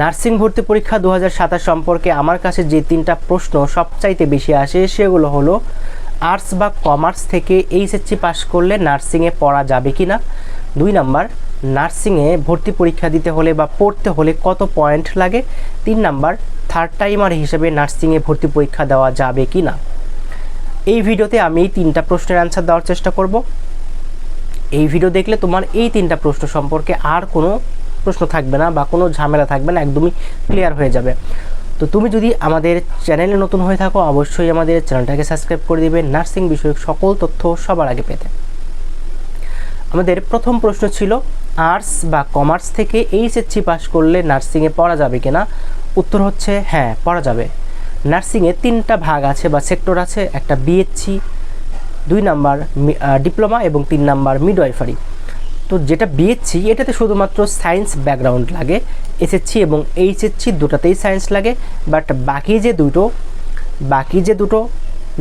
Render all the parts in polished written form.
Nursing ভর্তি পরীক্ষা 2027 সম্পর্কে আমার কাছে যে তিনটা প্রশ্ন সবচাইতে বেশি আসে সেগুলো হলো আর্টস বা কমার্স থেকে এইচএসসি পাস করলে নার্সিংয়ে পড়া যাবে কি না, 2 নাম্বার নার্সিংয়ে ভর্তি পরীক্ষা দিতে হলে বা পড়তে হলে কত পয়েন্ট লাগে, 3 নাম্বার থার্ড টাইমার হিসেবে নার্সিংয়ে ভর্তি পরীক্ষা দেওয়া যাবে কি না। এই ভিডিওতে আমি এই তিনটা প্রশ্নের অ্যান্সার দেওয়ার চেষ্টা করব। এই ভিডিও দেখলে তোমার এই তিনটা প্রশ্ন সম্পর্কে আর কোনো প্রশ্ন থাকবে না বা কোনো ঝামেলা থাকবে না, একদমই ক্লিয়ার হয়ে যাবে। তো তুমি যদি আমাদের চ্যানেলে নতুন হয়ে থাকো অবশ্যই আমাদের চ্যানেলটাকে সাবস্ক্রাইব করে দিবে নার্সিং বিষয়ক সকল তথ্য সবার আগে পেতে। আমাদের প্রথম প্রশ্ন ছিল আর্টস বা কমার্স থেকে এইচএসসি পাস করলে নার্সিংয়ে পড়া যাবে কিনা। উত্তর হচ্ছে হ্যাঁ, পড়া যাবে। নার্সিংয়ে 3টা ভাগ আছে বা সেক্টর আছে, একটা বিএসসি, 2 নাম্বার ডিপ্লোমা এবং 3 নাম্বার মিডওয়াইফারি। তো যেটা বিএসসি এটাতে শুধুমাত্র সায়েন্স ব্যাকগ্রাউন্ড লাগে, এসএসসি এবং এইচএসসি দুটাতেই সায়েন্স লাগে, বাট বাকি যে দুটো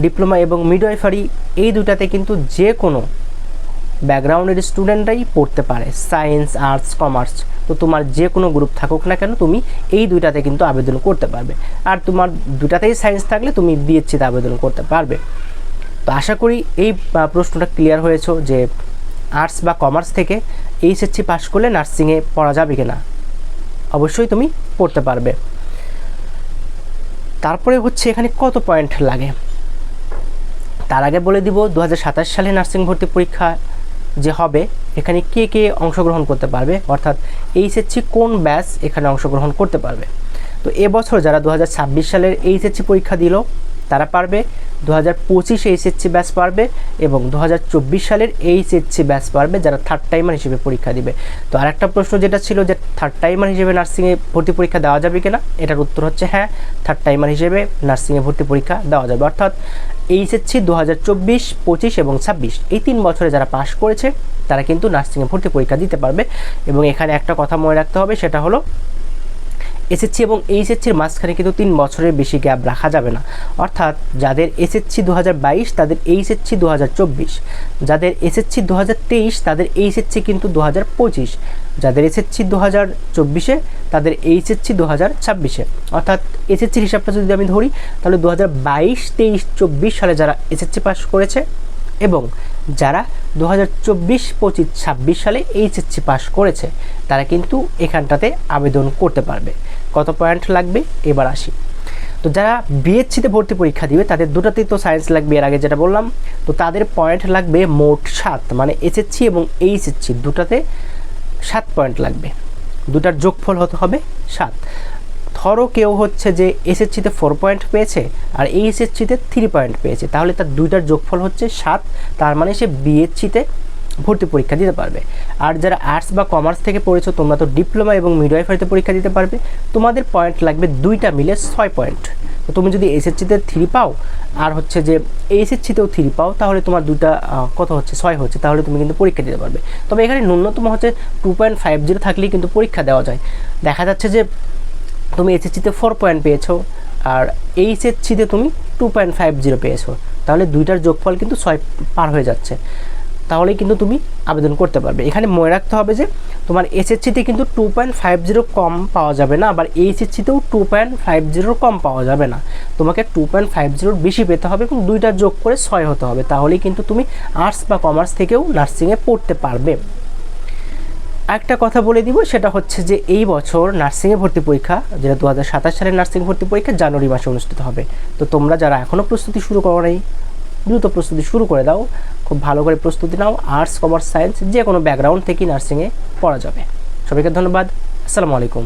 ডিপ্লোমা এবং মিডওয়াইফারি এই দুটাতে কিন্তু যে কোনো ব্যাকগ্রাউন্ডের স্টুডেন্টরাই পড়তে পারে, সায়েন্স, আর্টস, কমার্স। তো তোমার যে কোনো গ্রুপ থাকুক না কেন তুমি এই দুইটাতে কিন্তু আবেদন করতে পারবে। আর তোমার দুটাতেই সায়েন্স থাকলে তুমি বিএসসিতে আবেদন করতে পারবে। তো আশা করি এই প্রশ্নটা ক্লিয়ার হয়েছে যে আর্টস বা কমার্স থেকে এইচএসসি পাস করলে নার্সিংয়ে পড়া যাবে কিনা। অবশ্যই তুমি পড়তে পারবে। তারপরে হচ্ছে এখানে কত পয়েন্ট লাগে তার আগে বলে দিব 2027 সালে নার্সিং ভর্তি পরীক্ষা যে হবে এখানে কে কে অংশগ্রহণ করতে পারবে, অর্থাৎ এইচএসসি কোন ব্যাচ এখানে অংশগ্রহণ করতে পারবে। তো এবছর যারা 2026 সালের এইচএসসি পরীক্ষা দিল তারা পারবে, 2025 এইচএসসি ব্যাচ পারবে এবং 2024 সালের এইচএসসি ব্যাচ পারবে যারা থার্ড টাইমার হিসেবে পরীক্ষা দিবে। তো আরেকটা প্রশ্ন যেটা ছিল যে থার্ড টাইমার হিসেবে নার্সিংয়ে ভর্তি পরীক্ষা দেওয়া যাবে কিনা, এটার উত্তর হচ্ছে হ্যাঁ, থার্ড টাইমার হিসেবে নার্সিংয়ে ভর্তি পরীক্ষা দেওয়া যাবে। অর্থাৎ এইচএসসি 2024, 25 এবং 26 এই 3 বছরে যারা পাস করেছে তারা কিন্তু নার্সিংয়ে ভর্তি পরীক্ষা দিতে পারবে। এবং এখানে একটা কথা মনে রাখতে হবে, সেটা হলো এসএসসি এবং এইচএসসির মাঝখানে কিন্তু 3 বছরের বেশি গ্যাপ রাখা যাবে না। অর্থাৎ যাদের এসএসসি 2022 তাদের এইচএসসি 2024, যাদের এসএসসি 2023 তাদের এইচএসসি কিন্তু 2025, যাদের এসএসসি 2024 তাদের এইচএসসি 2026। অর্থাৎ এসএসসির হিসাবটা যদি আমি ধরি তাহলে 2022, 23, 24 সালে যারা এসএসসি পাস করেছে এবং যারা 2024, 25, 26 সালে এইচএসসি পাস করেছে তারা কিন্তু এখানটাতে আবেদন করতে পারবে। কত পয়েন্ট লাগবে এবার আসি। তো যারা বিএসসিতে ভর্তি পরীক্ষা দিবে তাদের দুটাতেই তো সায়েন্স লাগবে, এর আগে যেটা বললাম। তো তাদের পয়েন্ট লাগবে মোট 7, মানে এসএসসি এবং এইচএসসি দুটাতে 7 পয়েন্ট লাগবে, দুটার যোগফল হতে হবে 7। ধরো কেউ হচ্ছে যে এসএসসিতে 4 পয়েন্ট পেয়েছে আর এইচএসসিতে 3 পয়েন্ট পেয়েছে, তাহলে তার দুইটার যোগফল হচ্ছে 7, তার মানে সে বিএসসিতে ভর্তি পরীক্ষা দিতে পারবে। আর যারা আর্টস বা কমার্স থেকে পড়েছো তোমরা তো ডিপ্লোমা এবং মিডওয়াইফারিতে পরীক্ষা দিতে পারবে, তোমাদের পয়েন্ট লাগবে দুইটা মিলে 6 পয়েন্ট। তো তুমি যদি এসএসসিতে 3 পাও আর হচ্ছে যে এইচএসসিতেও 3 পাও তাহলে তোমার দুইটা কত হচ্ছে 6 হচ্ছে, তাহলে তুমি কিন্তু পরীক্ষা দিতে পারবে। তবে এখানে ন্যূনতম হচ্ছে 2.50 থাকলেই কিন্তু পরীক্ষা দেওয়া যায়। দেখা যাচ্ছে যে তুমি এসএসসিতে 4 পয়েন্ট পেয়েছো আর এইচএসসিতে তুমি 2.50 পেয়েছো, তাহলে দুইটার যোগফল কিন্তু 6 পার হয়ে যাচ্ছে, তাহলেই কিন্তু তুমি আবেদন করতে পারবে। এখানে মনে রাখতে হবে যে তোমার এসএসসিতে কিন্তু 2.50 কম পাওয়া যাবে না, আবার এইচএসসিতেও 2.50 কম পাওয়া যাবে না, তোমাকে 2.50 বেশি পেতে হবে এবং দুইটার যোগ করে 6 হতে হবে, তাহলেই কিন্তু তুমি আর্টস বা কমার্স থেকেও নার্সিংয়ে পড়তে পারবে। একটা কথা বলে দিব, সেটা হচ্ছে যে এই বছর নার্সিংয়ে ভর্তি পরীক্ষা যেটা 2027 সালের নার্সিং ভর্তি পরীক্ষা জানুয়ারি মাসে অনুষ্ঠিত হবে। তো তোমরা যারা এখনও প্রস্তুতি শুরু করো নাই দ্রুত প্রস্তুতি শুরু করে দাও, খুব ভালো করে প্রস্তুতি নাও। আর্টস, কমার্স, সায়েন্স যে কোনো ব্যাকগ্রাউন্ড থেকেই নার্সিংয়ে পড়া যাবে। সবাইকে ধন্যবাদ। আসসালামু আলাইকুম।